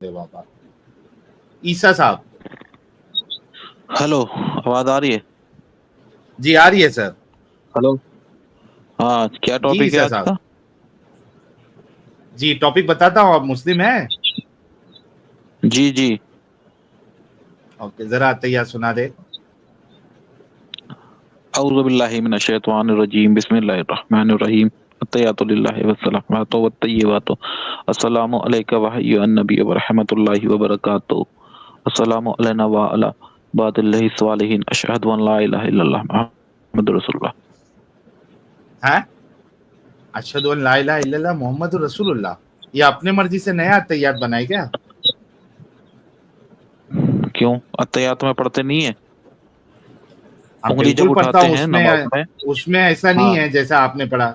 बाबा ईसा साहब। हेलो, आवाज आ रही है? जी आ रही है सर। हेलो। हाँ, क्या जी टॉपिक है ईसा आज साहब, का? जी टॉपिक बताता हूँ। आप मुस्लिम हैं? जी जी। ओके, जरा तैयार सुना दे। औज़ु बिल्लाहि मिनश शैतानिर रजीम, बिस्मिल्लाहिर रहमानिर रहीम। अत्तहियातु लिल्लाहि वस्सलावातु वत्तय्यिबातु। अस्सलामु अलैका व अय्युहन नबी व रहमतुल्लाहि व बरकातुहू। अस्सलामु अलैना व अला इबादिल्लाहि स्वालिहीन। अशहदु अन ला इलाहा इल्लल्लाह मुहम्मदुर रसूलुल्लाह। हैं? अशहदु अन ला इलाहा इल्लल्लाह मोहम्मदुर रसूलुल्लाह। ये अपने मर्जी से नया तैयार बनाए क्या? क्यों, अत्तहियात में पढ़ते नहीं है? हाँ उंगली जब बिल्कुल पढ़ता उठाते हूँ। हैं नमाज में। उसमें ऐसा नहीं हाँ, है जैसा आपने पढ़ा।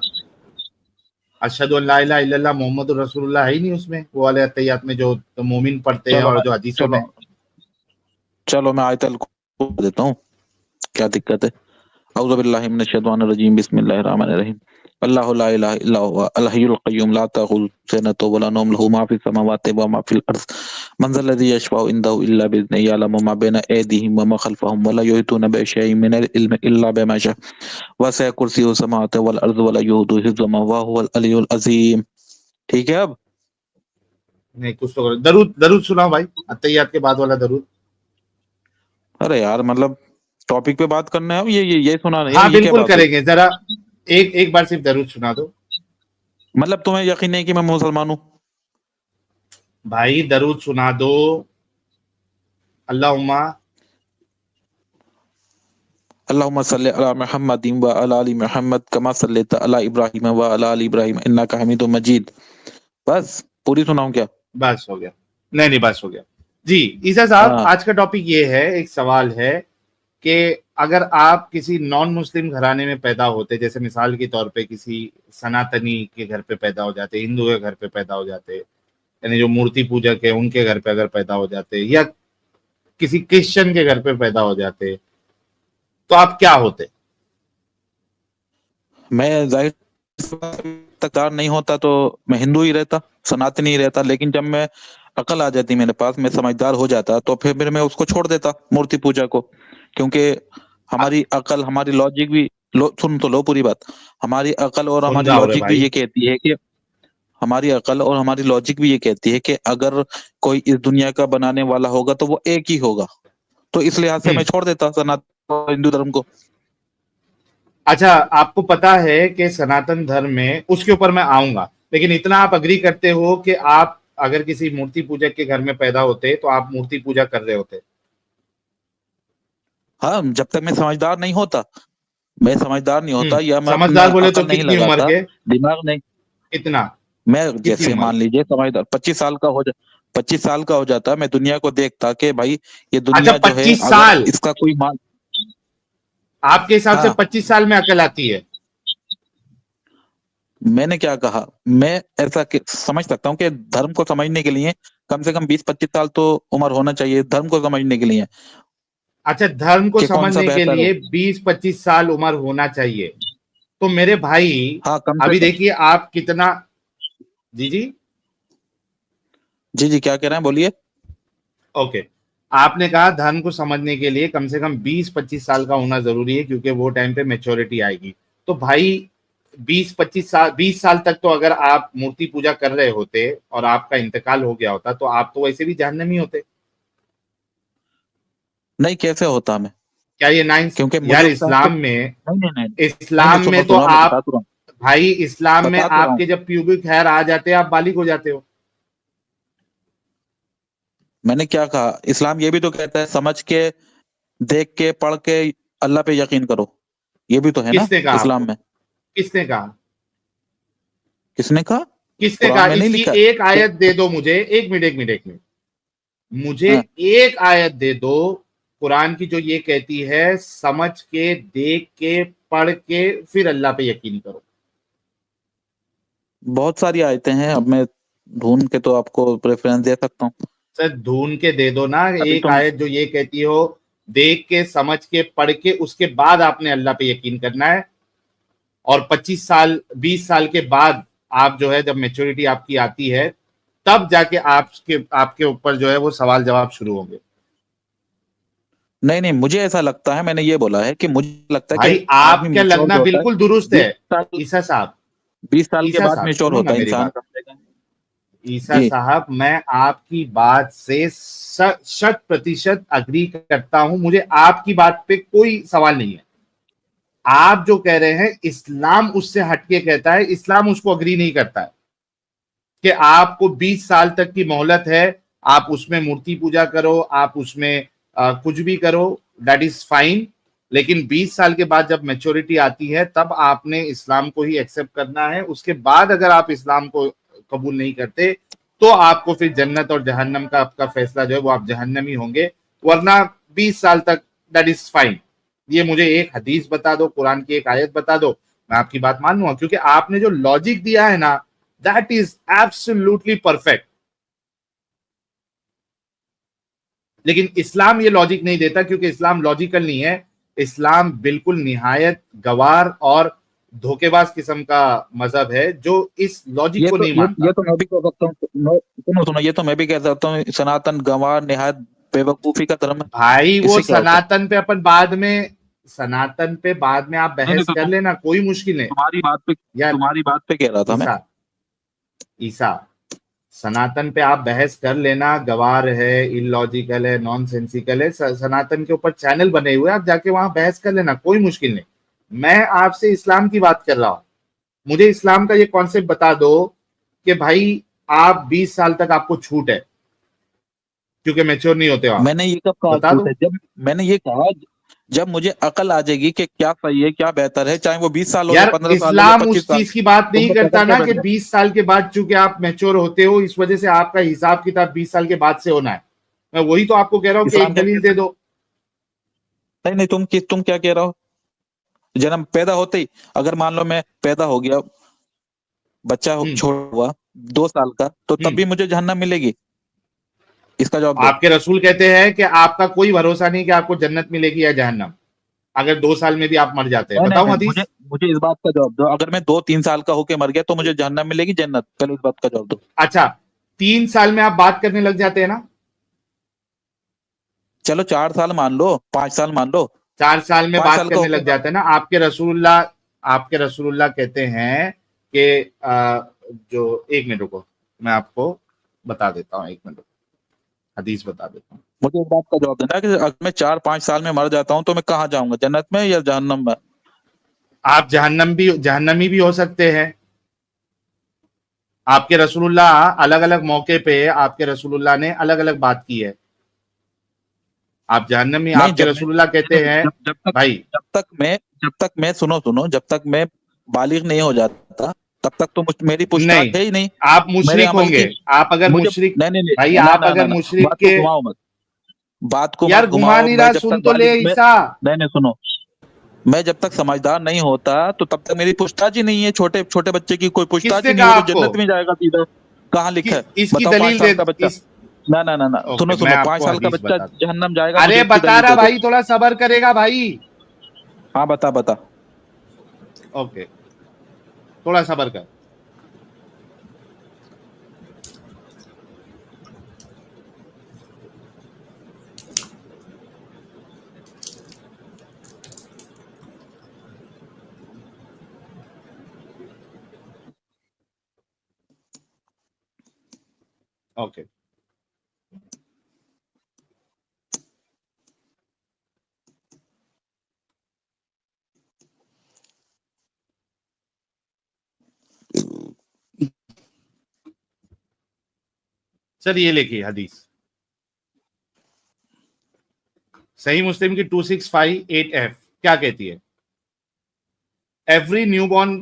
अशहदु अन ला इलाहा इल्लल्लाह मोहम्मदुर रसूलुल्लाह है ही नहीं उसमें, वो वाले तैयार में जो तो मोमिन पढ़ते हैं चलो और मैं जो हदीसों चलो में। चलो मैं आयतल को देता हूँ, क्या दिक्कत है? औज़ु बिल्लाहि मिनश शैतानिर रजीम, बिस्मिल्लाहिर रहमानिर रहीम। अल्लाहु ला इलाहा इल्ला हुवा अल हय्युल क़य्यूम ला तअख़ुज़ुहु सिनतुन व ला नौम लहू मा फ़िस समावाति व मा फ़िल अर्ज़ मन ज़ल्लज़ी यशफ़अउ इंदहु इल्ला बिइज़्निहि यअलमु मा बैना अयदीहिम व मा ख़ल्फ़हुम व ला युहीतूना बिशैइन मिनल इल्मि इल्ला बिमा शाअ वसिअ कुर्सियुहु समावाति वल अर्ज़ व ला यऊदुहु हिफ़्ज़ुहुमा व हुवल अलिय्युल अज़ीम। ठीक है अब? नहीं कुछ तो करो। दरूद दरूद सुनाओ भाई, अत्तहियात के बाद वाला दरूद। अरे यार, मतलब टॉपिक पे बात करना है अब, ये सुना नहीं है, हाँ ये क्या बिल्कुल बात हुई? करेंगे, जरा एक एक बार सिर्फ दरूद सुना दो। मतलब तुम्हें यकीन नहीं कि मैं मुसलमान हूँ? भाई दरूद सुना दो। अल्लाहुम्मा। अल्लाहुम्मा सल्लि अला मुहम्मदिन व अला आलि मुहम्मद कमा सल्लैता अला इब्राहीम व अला आलि इब्राहीम इन्नका हमीदुम मजीद। बस पूरी सुनाऊं क्या? बस हो गया। नहीं नहीं बस हो गया। जी ईसा साहब, हाँ आज का टॉपिक ये है, एक सवाल है कि अगर आप किसी नॉन मुस्लिम घराने में पैदा होते, जैसे मिसाल के तौर पे किसी सनातनी के घर पे पैदा हो जाते, हिंदू के घर पे पैदा हो जाते, यानी जो मूर्ति पूजक है उनके घर पे अगर पैदा हो जाते, या किसी क्रिश्चियन के घर पे पैदा हो जाते, तो आप क्या होते? मैं जाहिर तकरार नहीं होता तो मैं हिंदू ही रहता, सनातनी ही रहता। लेकिन जब मैं अकल आ जाती मेरे पास, मैं समझदार हो जाता, तो फिर मैं उसको छोड़ देता, मूर्ति पूजा को। क्योंकि हमारी अकल, हमारी लॉजिक भी सुन तो लो पूरी बात। हमारी अकल और सुन हमारी रहा हो रे लॉजिक भी भाई। ये कहती है कि हमारी अकल और हमारी लॉजिक भी ये कहती है कि अगर कोई इस दुनिया का बनाने वाला होगा तो वो एक ही होगा। तो इस लिहाज से मैं छोड़ देता सनातन हिंदू धर्म को। अच्छा, आपको पता है कि सनातन धर्म में, उसके ऊपर मैं आऊंगा, लेकिन इतना आप अग्री करते हो कि आप अगर किसी मूर्ति पूजक के घर में पैदा होते तो आप मूर्ति पूजा कर रहे होते? हाँ, जब तक मैं समझदार नहीं होता, मैं समझदार नहीं होता या मैं अपना समझदार बोले तो अकल नहीं कितनी उम्र लगाता, के? दिमाग नहीं। कितना? मैं कितनी जैसे उम्र मान के? लीजिए समझदार 25 साल का 25 साल का हो जाता, मैं दुनिया को देखता कि भाई ये अच्छा दुनिया जो है, 25 अगर साल इसका कोई मान। आपके हिसाब से हाँ, 25 साल में अकल आती है? मैंने क्या कहा, मैं ऐसा समझ सकता हूँ कि धर्म को समझने के लिए कम से कम 20-25 साल तो उम्र होना चाहिए धर्म को समझने के लिए, अच्छा, धर्म को कि कौन सा समझने के बेहतर है। लिए 20-25 साल उम्र होना चाहिए? तो मेरे भाई, हाँ, कम से अभी कम। देखिए आप कितना। जी जी। जी जी, क्या कह रहे हैं, बोलिए। ओके, आपने कहा धर्म को समझने के लिए कम से कम 20-25 साल का होना जरूरी है, क्योंकि वो टाइम पे मेच्योरिटी आएगी। तो भाई 20-25 साल, 20 साल तक तो अगर आप मूर्ति पूजा कर रहे होते और आपका इंतकाल हो गया होता, तो आप तो वैसे भी जहन्नमी होते। नहीं, कैसे होता मैं? क्या ये नाइन? क्योंकि मुझे यार उस टाइम पे इस्लाम में, नहीं नहीं नहीं नहीं नहीं, इस्लाम सुनो में तो सुनो, मैं बता आप, तो रहा हूँ, भाई इस्लाम में बता तो रहा हूँ। आपके जब प्यूबिक हेयर आ जाते हैं आप बालिग हो जाते हो। मैंने क्या कहा, इस्लाम ये भी तो कहता है समझ के, देख के, पढ़ के अल्लाह पे यकीन करो। ये भी तो है ना किसने कहा आपको? इस्लाम में। किसने कहा? किसने कहा? किसने कुरान कहा? में नहीं इसकी लिखा एक कि। आयत दे दो मुझे, एक मिनट एक मिनट एक मिनट। मुझे हाँ, एक आयत दे दो कुरान की जो ये कहती है समझ के, देख के, पढ़ के फिर अल्लाह पे यकीन करो। बहुत सारी आयतें हैं, अब मैं ढूंढ के तो आपको प्रेफरेंस दे सकता हूँ। सर ढूंढ के दे दो ना, अभी एक तुम। आयत जो ये कहती हो देख के, समझ के, पढ़ के, उसके बाद आपने अल्लाह पे यकीन करना है। और 25 साल, 20 साल के बाद आप जो है, जब मेच्योरिटी आपकी आती है, तब जाके आपके ऊपर जो है वो सवाल जवाब शुरू होंगे। नहीं नहीं, मुझे ऐसा लगता है, मैंने ये बोला है कि मुझे लगता है कि भाई आदमी आपका मैच्योर लगना जो होता है बिल्कुल दुरुस्त है। 20 साल, ईसा साहब, 20 साल के ईसा बाद साहब मैच्योर सुनो ना होता है मेरी इंसान। बात। ईसा जी। साहब, मैं आपकी बात से 100% अग्री करता हूं, मुझे आपकी बात पे कोई सवाल नहीं है। आप जो कह रहे हैं इस्लाम उससे हटके कहता है, इस्लाम उसको अग्री नहीं करता है कि आपको 20 साल तक की मोहलत है, आप उसमें मूर्ति पूजा करो, आप उसमें कुछ भी करो, दैट इज फाइन। लेकिन 20 साल के बाद जब मैच्योरिटी आती है तब आपने इस्लाम को ही एक्सेप्ट करना है। उसके बाद अगर आप इस्लाम को कबूल नहीं करते तो आपको फिर जन्नत और जहन्नम का आपका फैसला जो है वो आप जहन्नमी होंगे, वरना 20 साल तक दैट इज फाइन। ये मुझे एक हदीस बता दो, कुरान की एक आयत बता दो, मैं आपकी बात मान लूंगा, क्योंकि आपने जो लॉजिक दिया है ना, दैट इज एब्सोल्युटली परफेक्ट। लेकिन इस्लाम ये लॉजिक नहीं देता, क्योंकि इस्लाम लॉजिकल नहीं है। इस्लाम बिल्कुल निहायत गवार और धोखेबाज किस्म का मजहब है जो इस लॉजिक ये को तो नहीं ये मानता। ये तो मैं भी कह सकता हूँ, सुनो सुनो, ये तो मैं भी कह सकता हूँ, सनातन गंवार निहायत बेवकूफी का धर्म है। भाई वो इससे क्या होता है? सनातन पे अपन बाद में, सनातन पे बाद में आप नहीं नहीं, बहस तो कर लेना, कोई मुश्किल नहीं। यार तुम्हारी बात पे कह रहा था मैं। ईसा, ईसा, सनातन पे आप बहस कर लेना, गवार है, इलॉजिकल है, नॉन सेंसिकल है, सनातन के ऊपर चैनल बने हुए हैं, आप जाके वहां बहस कर लेना, कोई मुश्किल नहीं। मैं आपसे इस्लाम की बात कर रहा हूं। मुझे इस्लाम का ये कॉन्सेप्ट बता दो कि भाई आप 20 साल तक आपको छूट है, क्योंकि मैच्योर नहीं होते हो आप। मैंने ये कब कहा बता छूट दो। है? जब मैंने ये कहा, जब मुझे अकल आ जाएगी कि क्या सही है क्या बेहतर है, चाहे वो 20 साल हो या यार 15 साल हो या इस्लाम उस 25 साल, चीज की बात नहीं तुमको पकड़ करता के ना बैठ कि जाए। 20 साल के बाद चूंकि आप मैच्योर होते हो, इस वजह से आपका हिसाब किताब 20 साल के बाद से होना है। मैं वही तो आपको कह रहा हूं कि इस्लाम एक क्या दलील कहता दे है? दो। नहीं नहीं, तुम क्या कह रहे हो? जन्म पैदा होते ही, अगर मान लो मैं पैदा हो गया, बच्चा हम्म। छोड़ हुआ 2 साल का, तो तब हम्म। भी मुझे जहन्नम मिलेगी? इसका जवाब दो। आपके रसूल कहते हैं कि आपका कोई भरोसा नहीं कि आपको जन्नत मिलेगी या जहन्नम, अगर 2 साल में भी आप मर जाते हैं। नहीं नहीं बताऊं नहीं, मुझे हदीस? मुझे इस बात का जवाब दो, अगर मैं 2-3 साल का होके मर गया तो मुझे जहन्नम मिलेगी जन्नत? पहले इस बात का जवाब दो। अच्छा, 3 साल में आप बात करने लग जाते हैं ना? चलो 4 साल मान लो, 5 साल मान लो। 4 साल में पांच बात साल का करने होके लग जाते हैं ना? आपके रसूलुल्लाह कहते हैं कि जो, एक मिनट रुको, मैं आपको बता देता हूँ, एक मिनट हदीस बता देता हूँ। मुझे इस बात का जवाब देना कि अगर मैं 4-5 साल में मर जाता हूँ तो मैं कहाँ जाऊंगा, जन्नत में या जहन्नम में? आप जहन्नमी भी हो सकते हैं। आपके रसूलुल्लाह अलग अलग मौके पे आपके रसूलुल्लाह ने अलग अलग बात की है। आप जहन्नमी, नहीं, आपके रसूलुल्लाह कहते नहीं, हैं जब जब तक भाई। जब तक मैं सुनो सुनो, जब तक मैं बालिग नहीं हो जाता, तब तक तो मेरी पूछताछ नहीं, है ही नहीं आप मेरे मुशरिक अमल की। होंगे। आप अगर मुझे मुशरिक, नहीं नहीं भाई नहीं, ना आप ना ना अगर ना, मुशरिक बात को के, घुमाओ मत, बात को यार मत घुमा घुमाओ। नहीं मैं रहा, जब सुन तक तो ले बालिग में, ईसा। नहीं नहीं सुनो, मैं जब तक समझदार नहीं होता तो तब तक मेरी पूछताछ ही नहीं है। छोटे छोटे बच्चे की कोई पूछताछ किसने ही नहीं, कहा वो तो आपको जन्नत में जाएगा सीधा। कहाँ लिखा है? इसकी बताओ, पांच दलील दे साल का बच्चा इस ना ना ना ना, ओके, सुनो मैं सुनो, पांच आपको साल का हदीस बच्चा बता दूं। जहन्नम जाएगा? मुझे अरे इसकी बता दलील रहा दे दो। भाई, थोड़ा सबर करेगा भाई। हाँ बता बता। ओके, थोड़ा सबर कर। ओके, सर ये लेखिए हदीस, सही मुस्लिम की 2658F क्या कहती है? एवरी न्यूबॉर्न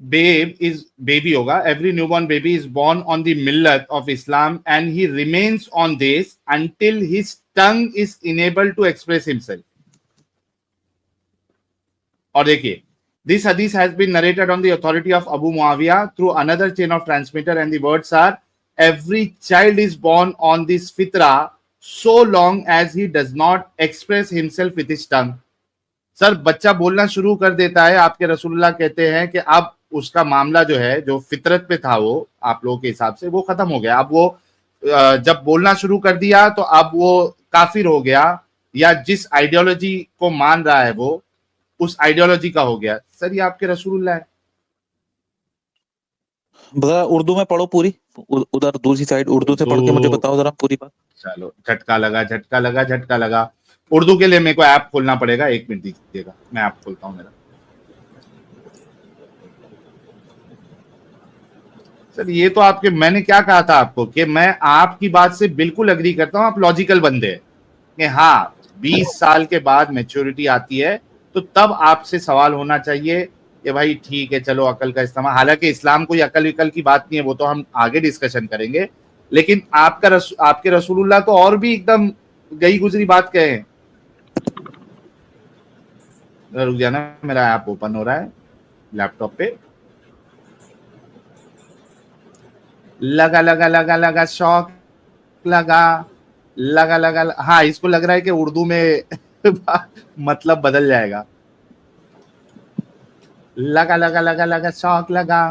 बेबी होगा, every newborn baby is born on the millet of Islam and he remains on this until his tongue is enabled to express himself. और देखिए, this hadith has been narrated on the authority of Abu Muawiyah through another chain of transmitter, and the words are, every child is born on this fitra so long as he does not express himself with his tongue. Sir बच्चा बोलना शुरू कर देता है, आपके रसूलुल्लाह कहते हैं कि अब उसका मामला जो है, जो फितरत पे था वो आप लोगों के हिसाब से, वो खत्म हो गया। अब वो जब बोलना शुरू कर दिया तो अब वो काफिर हो गया, या जिस आइडियोलॉजी को मान रहा है वो उस आइडियोलॉजी का हो गया। सर ये आपके रसूलुल्लाह है। जरा उर्दू में पढ़ो पूरी, उधर दूसरी साइड उर्दू से पढ़ के मुझे बताओ जरा पूरी बात। चलो, झटका लगा, झटका लगा, झटका लगा। उर्दू के लिए मेरे को ऐप खोलना पड़ेगा, 1 मिनट दीजिएगा, मैं ऐप खोलता हूँ मेरा। सर ये तो आपके, मैंने क्या कहा था आपको कि मैं आपकी बात से बिल्कुल अग्री करता हूँ, आप लॉजिकल बंदे हैं कि हाँ 20 साल के बाद मैच्योरिटी आती है तो तब आपसे सवाल होना चाहिए कि भाई ठीक है चलो अकल का इस्तेमाल। हालांकि इस्लाम कोई अकल विकल की बात नहीं है, वो तो हम आगे डिस्कशन करेंगे, लेकिन आपके रसूलुल्लाह तो और भी एकदम गई गुजरी बात कहे हैं। रुक जाना, मेरा ऐप ओपन हो रहा है लैपटॉप पे। लगा लगा लगा लगा शौक लगा, लगा लगा। हाँ इसको लग रहा है कि उर्दू में मतलब बदल जाएगा। लगा लगा लगा लगा शौक लगा।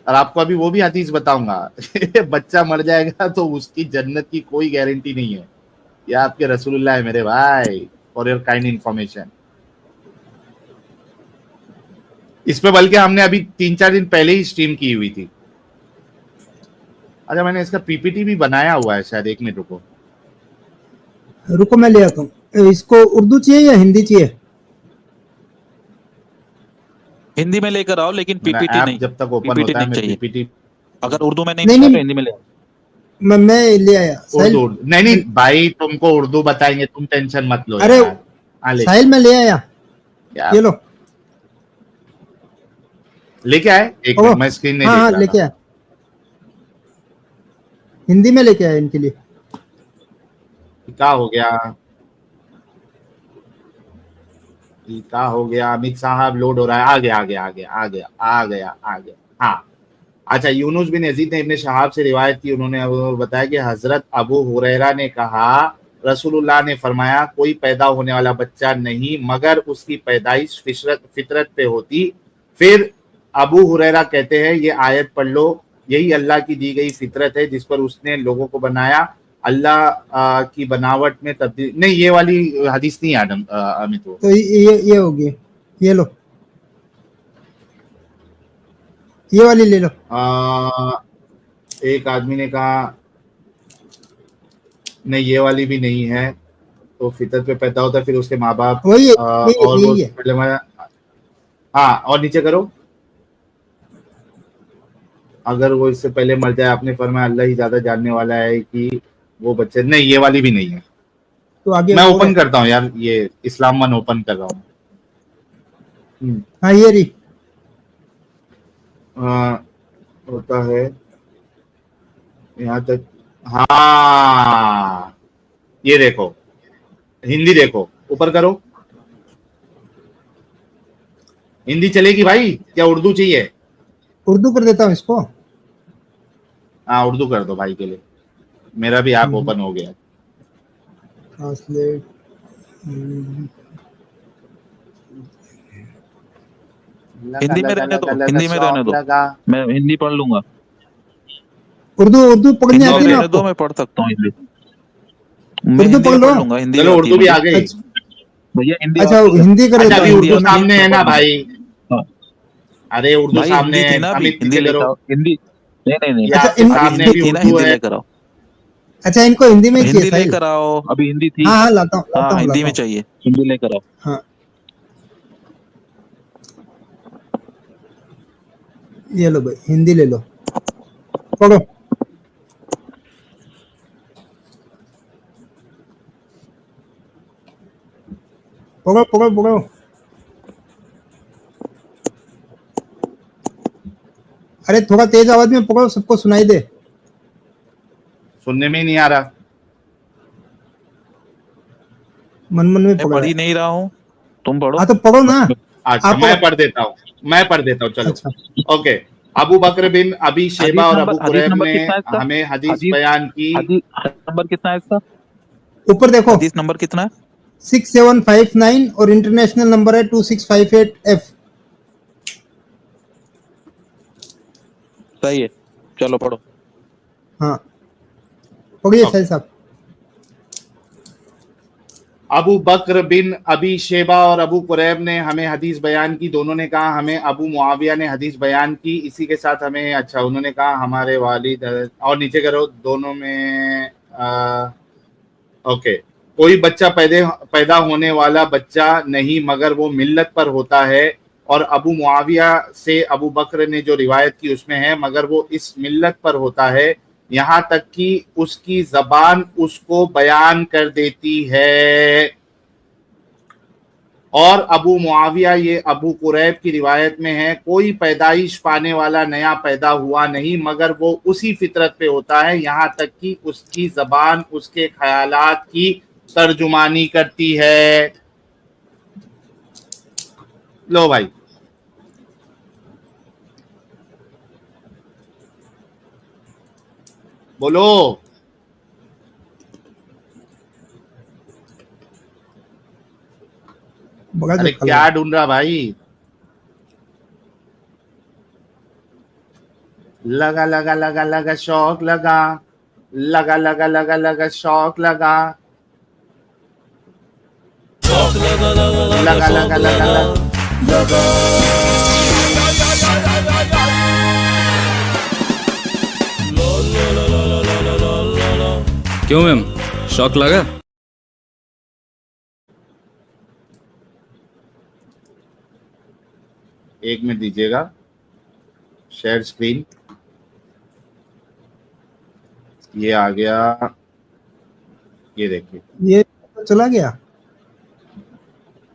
और आपको अभी वो भी हदीस बताऊंगा बच्चा मर जाएगा तो उसकी जन्नत की कोई गारंटी नहीं है। ये आपके रसूलुल्लाह है मेरे भाई, फॉर योर काइंड इंफॉर्मेशन। इस पे बल्कि हमने अभी 3-4 दिन पहले ही स्ट्रीम की हुई थी। अच्छा मैंने इसका पीपीटी भी बनाया हुआ है शायद, 1 मिनट रुको। रुको मैं ले आता हूँ। इसको उर्दू चाहिए या हिंदी चाहिए? हिंदी में लेकर आओ, लेकिन मेरा पीपीटी ऐप नहीं, जब तक ओपन पीपीटी होता है नहीं मैं चाहिए। पीपीटी। अगर उर्दू में नहीं नहीं, मिला नहीं, तो हिंदी में ले आओ। मैं ले आया। उर्दू नहीं नहीं भाई, तुमको उर्दू बताएंगे, तुम टेंशन मत लो अरे यार। साहिल मैं ले आया, क्या ये लो। लेके आए? एक मिनट मैं स्क्रीन नहीं हाँ देख हाँ रहा लेके था। आया, हिंदी में लेके आया इनके लिए। क्या हो गया? क्या हो गया? अमित साहब लोड हो रहा है। आ गया आ गया आ गया आ गया आ गया आ गया। हाँ अच्छा, यूनुस बिन यजीद ने इब्ने शहाब से रिवायत की, उन्होंने बताया कि हजरत अबू हुरैरा ने कहा रसूलुल्लाह ने फरमाया कोई पैदा होने वाला बच्चा नहीं मगर उसकी पैदाइश फितरत पे होती। फिर अबू हुरैरा कहते हैं ये आयत पढ़ लो, यही अल्लाह की दी गई फितरत है जिस पर उसने लोगों को बनाया, अल्लाह की बनावट में तब्दील नहीं। ये वाली हदीस नहीं आदम अमित वो। तो ये होगी, ये लो, ये वाली ले लो। एक आदमी ने कहा नहीं ये वाली भी नहीं है, तो फितरत पे पैदा होता है फिर उसके माँ बाप वही है, और वो यही है। पहले हाँ और नीचे करो। अगर वो इससे पहले मर जाए, आपने फरमाया अल्लाह ही ज्यादा जानने वाला है कि वो बच्चे। नहीं ये वाली भी नहीं है। तो आगे मैं ओपन करता हूँ यार, ये इस्लाम वन ओपन कर रहा हूँ। हाँ ये रही। होता है यहाँ तक। हाँ ये देखो, हिंदी देखो, ऊपर करो। हिंदी चलेगी भाई, क्या उर्दू चाहिए? उर्दू कर देता हूँ इसको। हाँ उर्दू कर दो भाई के लिए, मेरा भी ऐप ओपन हो गया। ट्रांसलेट। हिंदी में रहने दो, हिंदी में रहने दो, मैं हिंदी पढ़ लूंगा। उर्दू पढ़ने आती है ना आपको? मैं पढ़ सकता हूँ हिंदी, मैं उर्दू हिंदी पढ़ लो। लूंगा। हिंदी चलो उर्दू भी आ गई भैया, हिंदी। अच्छा हिंदी कर देता हूँ। उर्दू सामने है ना भाई? अरे उर्दू भाई सामने हिंदी थी है, ना, अमित हिंदी नीचे लेकर करो। आओ। हिंदी नहीं आपके सामने भी हिंदी थी ना, उर्दू हिंदी है। लेकर आओ। अच्छा इनको हिंदी में हिंदी चाहिए? लेकर आओ, अभी हिंदी थी। हाँ हाँ लाता हूँ, हाँ हिंदी में चाहिए, हिंदी लेकर आओ। हाँ ये लो भाई, हिंदी ले लो, पढ़ो। पढ़ो पढ़ो पढ़ो। अरे थोड़ा तेज आवाज में पढ़ो, सबको सुनाई दे। सुनने में ही नहीं आ रहा। मन में मैं पढ़ ही नहीं रहा हूँ, तुम पढ़ो। हाँ तो पढ़ो ना। अच्छा मैं पढ़ देता हूँ, मैं पढ़ देता हूँ। चलो अच्छा। ओके। अबू बकर बिन अबी शेबा और अबू कुरैब ने कितना हमें हदीस बयान की। नंबर कितना है इसका? ऊपर देखो, हदीस नंबर कितना है? 6759 और इंटरनेशनल नंबर है 2658F। सही है, चलो पढ़ो। हाँ पढ़िए सही साहब। अबू बकर बिन अबी शेबा और अबू कुरैब ने हमें हदीस बयान की, दोनों ने कहा हमें अबू मुआविया ने हदीस बयान की, इसी के साथ हमें, अच्छा उन्होंने कहा हमारे वालिद, और नीचे करो दोनों में ओके, कोई बच्चा पैदा होने वाला बच्चा नहीं मगर वो मिल्लत पर होता है, और अबू मुआविया से अबू बकर ने जो रिवायत की उसमें है मगर वो इस मिल्लत पर होता है, यहाँ तक कि उसकी जबान उसको बयान कर देती है। और अबू मुआविया, ये अबू कुरैब की रिवायत में है, कोई पैदाइश पाने वाला नया पैदा हुआ नहीं मगर वो उसी फितरत पे होता है, यहाँ तक कि उसकी जबान उसके ख्यालात की तर्जुमानी करती है। लो भाई, बोलो। बड़ा अरे झटका क्या लगा। ढूंढ रहा भाई? लगा लगा लगा लगा शौक लगा, लगा लगा लगा लगा शौक लगा, लगा लगा लगा लगा। क्यों मैम, शौक लगा? एक मिनट दीजिएगा, शेयर स्क्रीन, ये आ गया, ये देखिए ये तो चला गया,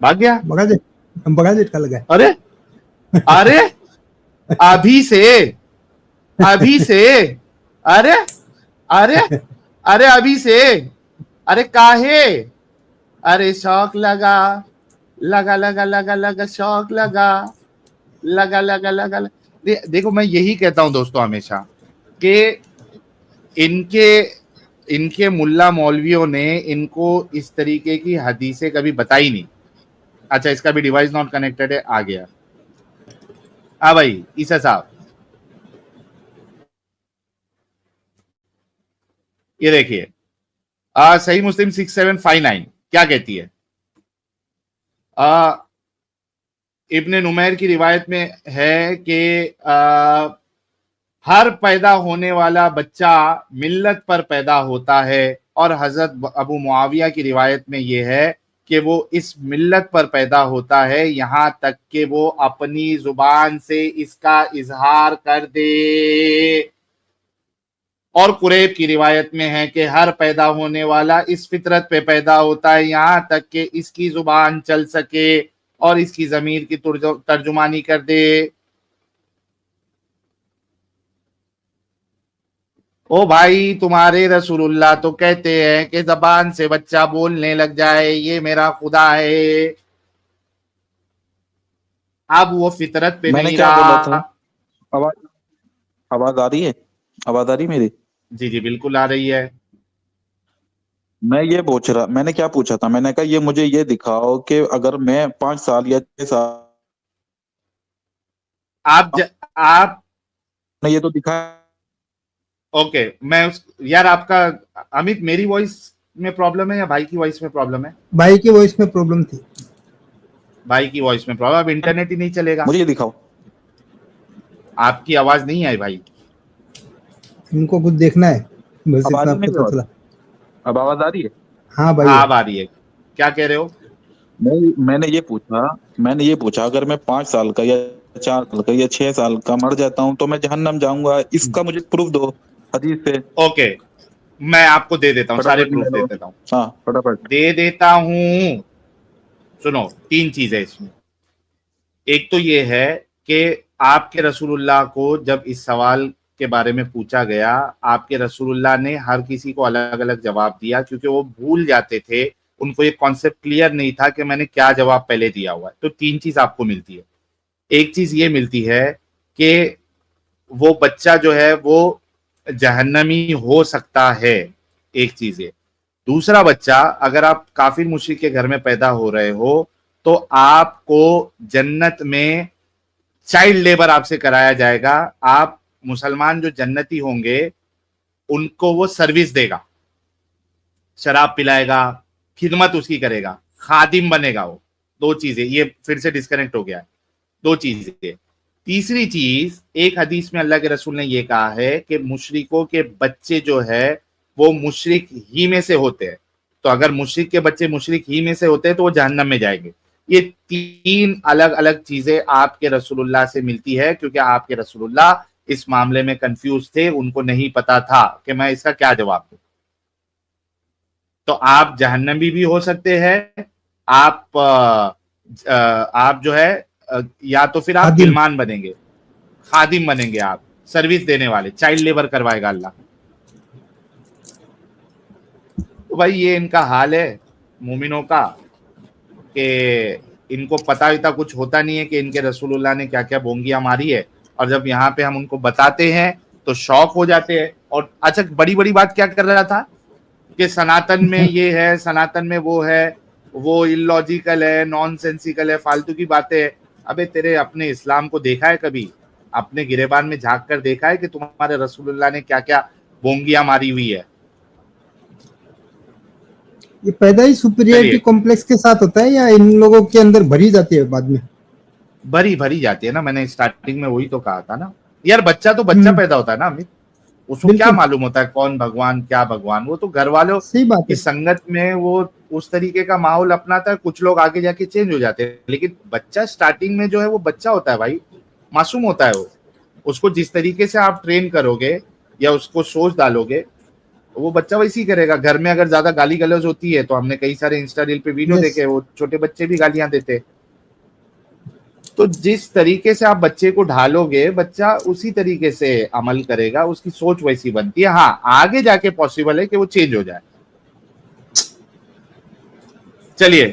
भाग गया। बड़ा झटका लगा। अरे अरे अभी से, अभी से, अरे अरे अरे अभी से, अरे काहे, अरे शौक लगा, लगा लगा लगा लगा शौक लगा, लगा लगा लगा देखो मैं यही कहता हूं दोस्तों हमेशा कि इनके इनके मुल्ला मौलवियों ने इनको इस तरीके की हदीसें कभी बताई नहीं। अच्छा, इसका भी डिवाइस नॉट कनेक्टेड है, आ गया। हाँ भाई ईसा साहब, ये देखिए सही मुस्लिम 6759 क्या कहती है? इब्ने नुमैर की रिवायत में है कि हर पैदा होने वाला बच्चा मिल्लत पर पैदा होता है, और हजरत अबू मुआविया की रिवायत में यह है कि वो इस मिल्लत पर पैदा होता है, यहाँ तक कि वो अपनी जुबान से इसका इजहार कर दे। और कुरैब की रिवायत में है कि हर पैदा होने वाला इस फितरत पे पैदा होता है, यहाँ तक कि इसकी जुबान चल सके और इसकी जमीर की तर्जुमानी कर दे। ओ भाई, तुम्हारे रसूलुल्लाह तो कहते हैं कि जबान से बच्चा बोलने लग जाए, ये मेरा खुदा है। अब वो फितरत पे मैंने नहीं क्या बोला रहा। था? आवाज आवाज आ रही है? आवाज आ रही मेरी? जी जी बिल्कुल आ रही है। मैंने क्या पूछा था? मैंने कहा ये मुझे ये दिखाओ कि अगर मैं 5 साल या 6 साल आप ने ये तो दिखा। ओके, मैं उस यार आपका, अमित मेरी वॉइस में प्रॉब्लम है या भाई की वॉइस में प्रॉब्लम है? भाई की वॉइस में प्रॉब्लम थी। भाई की वॉइस में प्रॉब्लम, अब इंटरनेट ही नहीं चलेगा। मुझे ये दिखाओ। आपकी आवाज नहीं आई भाई। इनको कुछ देखना है बस, अब आ इतना रही है मेरी पता आवाज? चला। अब आवाज आ रही है? हाँ भाई हाँ अब आ रही है, क्या कह रहे हो? मैंने ये पूछा अगर मैं 5 साल का या 4 साल का या 6 साल का मर जाता हूँ तो मैं जहन्नम जाऊंगा, इसका मुझे प्रूफ दो हदीस से। ओके, मैं आपको दे देता हूँ, सारे फटाफट प्रूफ ले दे लो। देता हूँ, हाँ फटाफट। दे देता हूँ। सुनो, 3 चीजें इसमें। एक तो ये है कि आपके रसूलुल्लाह को जब इस सवाल के बारे में पूछा गया, आपके रसूलुल्लाह ने हर किसी को अलग अलग जवाब दिया, क्योंकि वो भूल जाते थे, उनको ये कॉन्सेप्ट क्लियर नहीं था कि मैंने क्या जवाब पहले दिया हुआ है। तो 3 चीज आपको मिलती है। एक चीज ये मिलती है कि वो बच्चा जो है वो जहन्नमी हो सकता है, एक चीज है। दूसरा बच्चा, अगर आप काफिर मुशरिक के घर में पैदा हो रहे हो तो आपको जन्नत में चाइल्ड लेबर आपसे कराया जाएगा, आप मुसलमान जो जन्नती होंगे उनको वो सर्विस देगा, शराब पिलाएगा, खिदमत उसकी करेगा, खादिम बनेगा वो। दो चीजें, ये फिर से डिस्कनेक्ट हो गया है, दो चीजें। तीसरी चीज, एक हदीस में अल्लाह के रसूल ने ये कहा है कि मुशरिकों के बच्चे जो है वो मुशरिक ही में से होते हैं, तो अगर मुशरिक के बच्चे मुशरिक ही में से होते हैं तो वो जहन्नम में जाएंगे। ये तीन अलग अलग चीजें आपके रसूलुल्लाह से मिलती है, क्योंकि आपके रसूलुल्लाह इस मामले में कंफ्यूज थे, उनको नहीं पता था कि मैं इसका क्या जवाब दूं। तो आप जहन्नमी भी हो सकते हैं, आप जो है या तो फिर आप खादिम। गिलमान बनेंगे, खादिम बनेंगे, आप सर्विस देने वाले, चाइल्ड लेबर करवाएगा अल्लाह। तो भाई ये इनका हाल है मोमिनों का कि इनको पता इतना कुछ होता नहीं है कि इनके रसूलुल्लाह ने क्या क्या बोंगियां मारी है, और जब यहाँ पे हम उनको बताते हैं तो शौक हो जाते हैं। और अच्छा, बड़ी बड़ी बात क्या कर रहा था कि सनातन में ये है, सनातन में वो है, वो इलॉजिकल है, नॉनसेंसिकल है, फालतू की बातें है। अबे तेरे अपने इस्लाम को देखा है कभी? अपने गिरेबान में झांक कर देखा है कि तुम्हारे रसूलुल्लाह ने क्या क्या बोंगियां मारी हुई है? ये पैदा ही सुपीरियरिटी चलिए, कॉम्प्लेक्स के साथ होता है या इन लोगों के अंदर भरी जाती है बाद में? भरी भरी जाती है ना, मैंने स्टार्टिंग में वही तो कहा था ना यार। बच्चा तो बच्चा पैदा होता है ना अमित, उसको क्या बिल्कुल मालूम होता है कौन भगवान क्या भगवान? वो तो घर वालों सही बात की है। संगत में वो उस तरीके का माहौल अपनाता है। कुछ लोग आगे जाके चेंज हो जाते हैं, लेकिन बच्चा स्टार्टिंग में जो है वो बच्चा होता है भाई, मासूम होता है वो। उसको जिस तरीके से आप ट्रेन करोगे या उसको सोच डालोगे, वो बच्चा वैसे ही करेगा। घर में अगर ज्यादा गाली गलौज होती है तो हमने कई सारे इंस्टा रील पे वीडियो यस देखे, वो छोटे बच्चे भी गालियां देते हैं। तो जिस तरीके से आप बच्चे को ढालोगे, बच्चा उसी तरीके से अमल करेगा, उसकी सोच वैसी बनती है। हाँ, आगे जाके पॉसिबल है कि वो चेंज हो जाए। चलिए,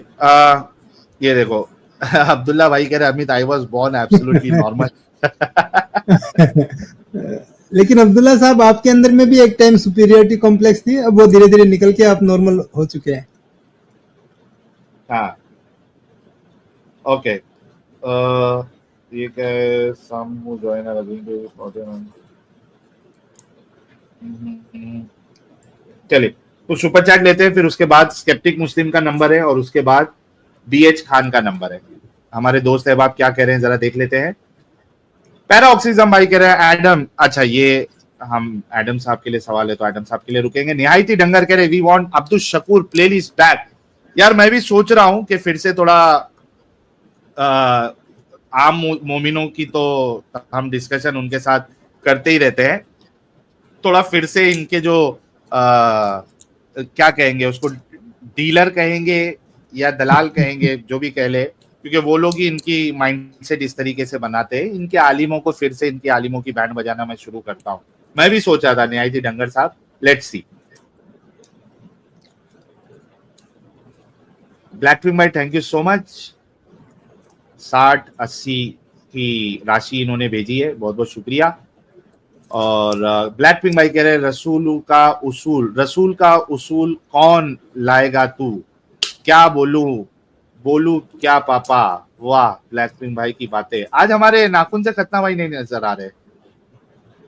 ये देखो अब्दुल्ला भाई कह रहे Amit, I was born absolutely normal. लेकिन अब्दुल्ला साहब, आपके अंदर में भी एक टाइम सुपीरियरिटी कॉम्प्लेक्स थी, अब वो धीरे धीरे निकल के आप नॉर्मल हो चुके हैं। हाँ, ओके। ये क्या है? Some who join are again to चलिए, तो सुपर चैट लेते हैं, फिर उसके बाद स्केप्टिक मुस्लिम का नंबर है और उसके बाद बीएच खान का नंबर है। हमारे दोस्त है, आप क्या कह रहे हैं जरा देख लेते हैं। पैराऑक्सीजम भाई कह रहे हैं एडम, अच्छा ये हम एडम साहब के लिए सवाल है तो एडम साहब के लिए रुकेंगे। निहायती डंगर कह रहे we want Abdul Shakoor playlist back. यार मैं भी सोच रहा हूं कि फिर से थोड़ा आम मोमिनों की तो हम डिस्कशन उनके साथ करते ही रहते हैं, थोड़ा फिर से इनके जो क्या कहेंगे उसको, डीलर कहेंगे या दलाल कहेंगे, जो भी कह ले, क्योंकि वो लोग ही इनकी माइंडसेट इस तरीके से बनाते हैं। इनके आलिमों को फिर से, इनके आलिमों की बैंड बजाना मैं शुरू करता हूं। मैं भी सोचा था न्यायती डंगर साहब, लेट्स सी। ब्लैकपिंक भाई थैंक यू सो मच, 60-80 की राशि इन्होंने भेजी है, बहुत बहुत शुक्रिया। और ब्लैक पिंक भाई कह रहे हैं रसूल का उसूल कौन लाएगा तू, क्या बोलू क्या पापा। वाह, ब्लैक पिंक भाई की बातें आज हमारे नाखून से खतना भाई नहीं नजर आ रहे।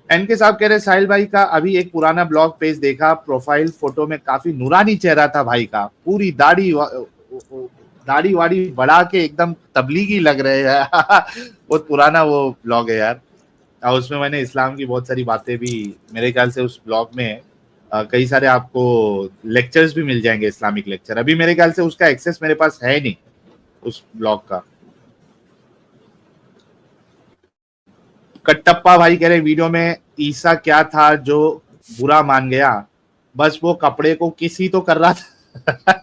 एनके साहब कह रहे साहिल भाई का अभी एक पुराना ब्लॉग पेज देखा, प्रोफाइल फोटो में काफी नूरानी चेहरा था भाई का, पूरी दाढ़ी वाड़ी बढ़ा के एकदम तबलीगी लग रहे हैं। बहुत पुराना वो ब्लॉग है यार, और उसमें मैंने इस्लाम की बहुत सारी बातें भी, मेरे ख्याल से उस ब्लॉग में कई सारे आपको लेक्चर्स भी मिल जाएंगे, इस्लामिक लेक्चर। अभी मेरे ख्याल से उसका एक्सेस मेरे पास है नहीं उस ब्लॉग का। कट्टप्पा भाई कह रहे वीडियो में ईसा क्या था जो बुरा मान गया, बस वो कपड़े को किसी तो कर रहा था।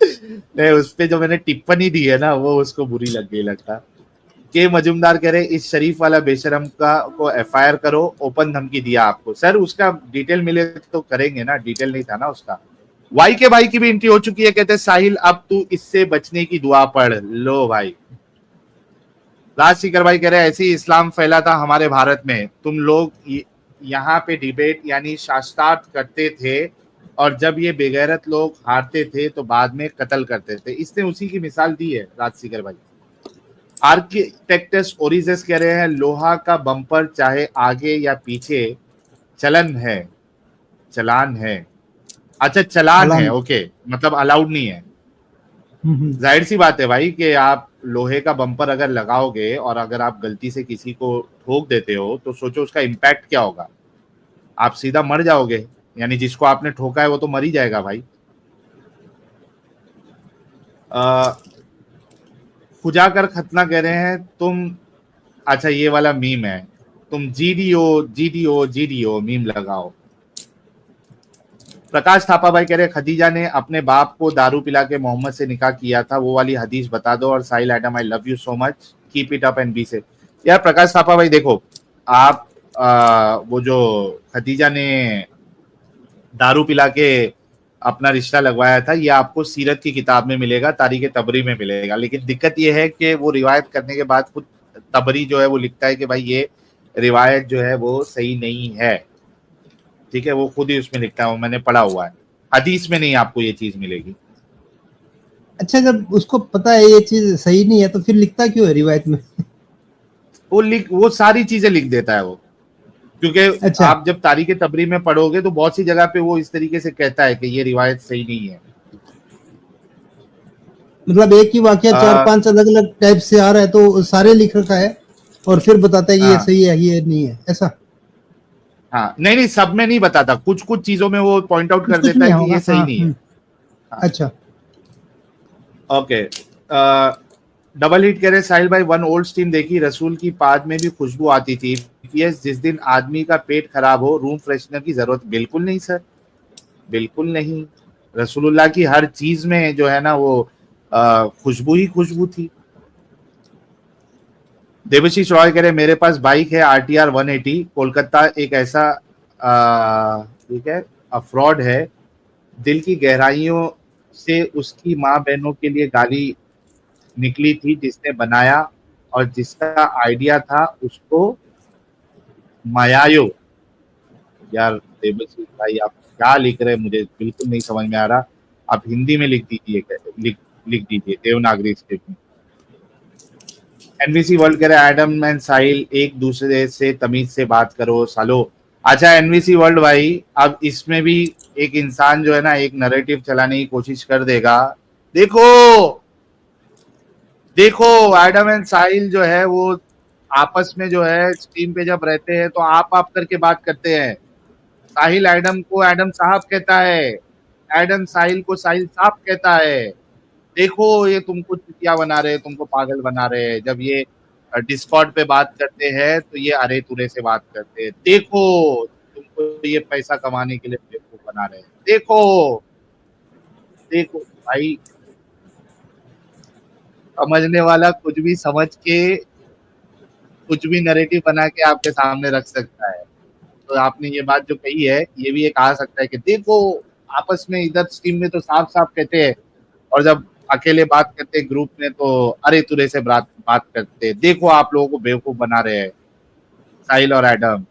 नहीं, उस पे जो मैंने टिप्पणी दी है ना वो उसको बुरी लग गई लगता। के मजुमदार कह रहे इस शरीफ वाला बेशरम को एफआईआर करो, ओपन धमकी दिया आपको। सर उसका डिटेल मिले तो करेंगे ना, डिटेल नहीं था ना उसका। वाई के भाई की भी एंट्री हो चुकी है, कहते साहिल अब तू इससे बचने की दुआ पढ़ लो भाई। राजशिखर भाई कह रहे ऐसे ही इस्लाम फैला था हमारे भारत में, तुम लोग यहाँ पे डिबेट यानी शास्त्रार्थ करते थे, और जब ये बेगैरत लोग हारते थे तो बाद में कत्ल करते थे। इसने उसी की मिसाल दी है राजशिखर भाई। आर्किटेक्टस ओरिजेस कह रहे हैं लोहा का बम्पर चाहे आगे या पीछे चलान है। अच्छा चलान है, चलान। ओके, मतलब अलाउड नहीं है। हम्म। जाहिर सी बात है भाई कि आप लोहे का बम्पर अगर लगाओगे और अगर आप गलती से किसी को ठोक देते हो तो सोचो उसका इम्पैक्ट क्या होगा। आप सीधा मर जाओगे, यानी जिसको आपने ठोका है वो तो मर ही जाएगा भाई। खुजाकर खतना कह रहे हैं तुम, अच्छा ये वाला मीम है, तुम जीडीओ मीम लगाओ। प्रकाश थापा भाई कह रहे खदीजा ने अपने बाप को दारू पिला के मोहम्मद से निकाह किया था, वो वाली हदीस बता दो। और Sahil Adam I love you so much, keep it up and be safe. यार प्रकाश थापा भाई देखो, आप वो जो खदीजा ने दारू पिला के अपना रिश्ता लगवाया था, ये आपको सीरत की किताब में मिलेगा, तारीख तबरी में मिलेगा। लेकिन दिक्कत ये है कि वो रिवायत करने के बाद खुद तबरी जो है वो लिखता है कि भाई ये रिवायत जो है वो सही नहीं है। ठीक है, वो खुद ही उसमें लिखता है, वो मैंने पढ़ा हुआ है, हदीस में नहीं आपको ये चीज मिलेगी। अच्छा, जब उसको पता है ये चीज सही नहीं है तो फिर लिखता क्यों है रिवायत में? वो सारी चीजें लिख देता है वो, क्योंकि अच्छा। आप जब तारीख तबरी में पढ़ोगे तो बहुत सी जगह पे वो इस तरीके से कहता है कि ये रिवायत सही नहीं है। मतलब एक ही वाकया 4-5 अलग अलग टाइप से आ रहा है तो सारे लिख रखा है और फिर बताता है कि ये सही है ये नहीं है, ऐसा? हाँ, नहीं सब में नहीं बताता, कुछ कुछ चीजों में वो पॉइंट आउट कर कुछ देता है कि होगा। ये सही हाँ, नहीं है। हाँ। अच्छा। ओके, डबल हिट कह रहे साहिल भाई, वन ओल्ड स्टीम देखी, रसूल की पाद में भी खुशबू आती थी। यस, जिस दिन आदमी का पेट खराब हो रूम फ्रेशनर की जरूरत बिल्कुल नहीं सर, बिल्कुल नहीं। रसूलुल्लाह की हर चीज में जो है ना वो खुशबू ही खुशबू थी। देवशीष रॉय कह रहे मेरे पास बाइक है RTR 180, कोलकाता एक ऐसा ठीक है फ्रॉड है, दिल की गहराइयों से उसकी माँ बहनों के लिए गाली निकली थी, जिसने बनाया और जिसका आइडिया था उसको मायायो। यार देवशीष भाई आप क्या लिख रहे हैं मुझे बिल्कुल नहीं समझ में आ रहा, आप हिंदी में लिख दीजिए, लिख दीजिए देवनागरी स्क्रिप्ट में। एनवीसी वर्ल्ड कह रहे हैं एडम एंड साहिल एक दूसरे से तमीज से बात करो सालो। अच्छा एनवीसी वर्ल्ड भाई, अब इसमें भी एक इंसान जो है ना एक नैरेटिव चलाने की कोशिश कर देगा। देखो एडम एंड साहिल जो है वो आपस में जो है स्ट्रीम पे जब रहते हैं तो आप करके बात करते हैं। साहिल एडम को एडम साहब कहता है, एडम साहिल को साहिल साहब कहता है। देखो ये तुमको चुतिया बना रहे हैं, तुमको पागल बना रहे हैं। जब ये डिस्कॉर्ड पे बात करते हैं तो ये अरे तुरे से बात करते हैं। देखो तुमको ये पैसा कमाने के लिए बेवकूफ बना रहे हैं। देखो भाई, समझने वाला कुछ भी समझ के कुछ भी नैरेटिव बना के आपके सामने रख सकता है। तो आपने ये बात जो कही है ये भी एक आ सकता है कि देखो आपस में इधर स्ट्रीम में तो साफ साफ कहते हैं और जब अकेले बात करते ग्रुप में तो अरे तुरे से बात करते। देखो आप लोगों को बेवकूफ बना रहे हैं साहिल और एडम।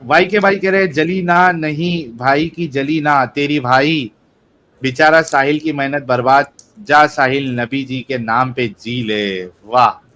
भाई के भाई कह रहे जली ना, नहीं भाई की जली ना तेरी भाई, बेचारा साहिल की मेहनत बर्बाद, जा साहिल नबी जी के नाम पे जी ले। वाह